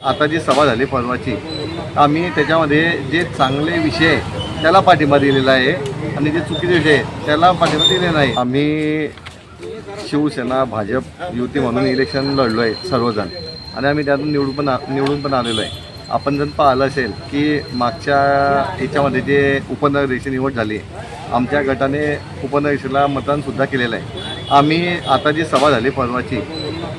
आता जी सभा झाली परवाची, आम्ही त्याच्यामध्ये जे चांगले विषय आहे त्याला पाठिंबा दिलेला आहे आणि जे चुकीचे विषय आहे त्याला पाठिंबा दिलेला नाही. आम्ही शिवसेना भाजप युती म्हणून इलेक्शन लढलो आहे सर्वजण आणि आम्ही त्यातून निवडून पण आलेलो आहे. आपण जर पाहिलं असेल की मागच्या याच्यामध्ये जे उपनगराची निवड झाली, आमच्या गटाने उपनगराला मतदानसुद्धा केलेलं आहे. आम्ही आता जी सभा झाली परवाची,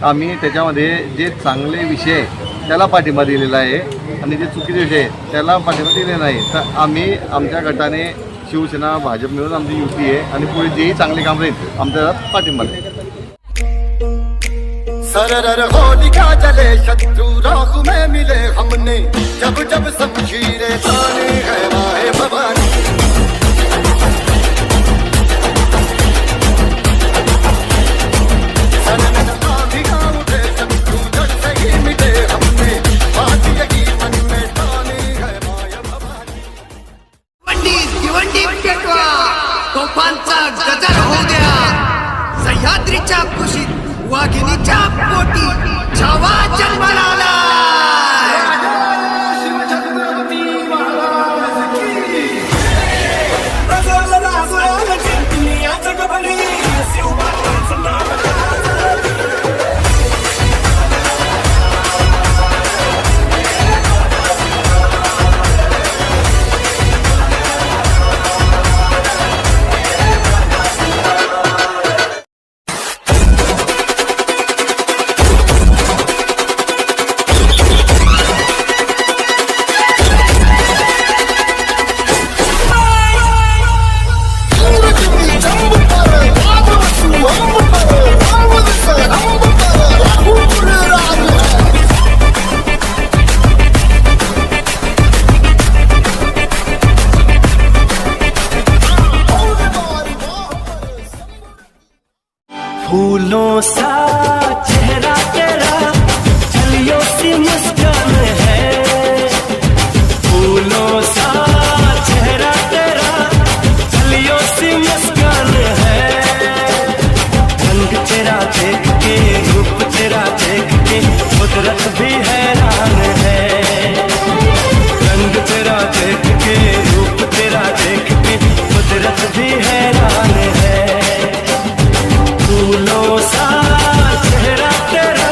आम्ही त्याच्यामध्ये जे चांगले विषय आहे त्याला पाठिंबा दिलेला आहे आणि जे चुकीचे विषय आहे त्याला पाठिंबा दिलेला नाही. तर आम्ही आमच्या गटाने शिवसेना भाजप मिळून आमची युती आहे आणि पुढे जेही चांगले काम राहील आमच्या पाठिंबा आहे. सरर होलिका जले शत्रु राख में मिले हमने, जब जब शमशीरें ताने है माए भवानी. तोफांचा गजर होऊ द्या, सह्याद्रीच्या कुशीत वाघिणीच्या पोटी छावा जन्माला आला. फूलों सा चेहरा तेरा, चलियो सी मुस्कान है. फूलों सा चेहरा तेरा, चलियो सी मुस्कान है. रंग तेरा देख के, रूप तेरा देख के, कुदरत भी हैरान है. रंग तेरा देख के, रूप तेरा देख के, कुदरत भी हैरान है. फूलों सा चेहरा तेरा.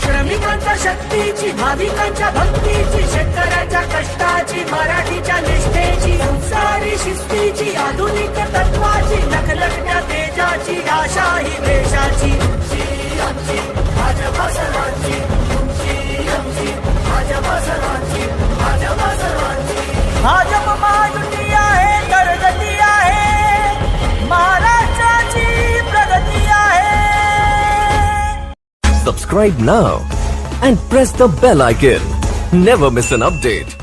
श्रमिकांच्या शक्तीची, भाविकांच्या भक्तीची, शेतकऱ्यांच्या कष्टाची, मराठीच्या निष्ठेची, संसारी शिस्तीची, आधुनिक तत्वाची, लखलखत्या तेजाची, आशा ही देशाची. आमची भाजपा सर्वांची, तुमची आमची भाजपा सर्वांची, भाजपा सर्वांची. भाजप महायुती आहे, तरगती आहे, महाराष्ट्राची प्रगती आहे. Subscribe now and press the bell icon. Never miss an update.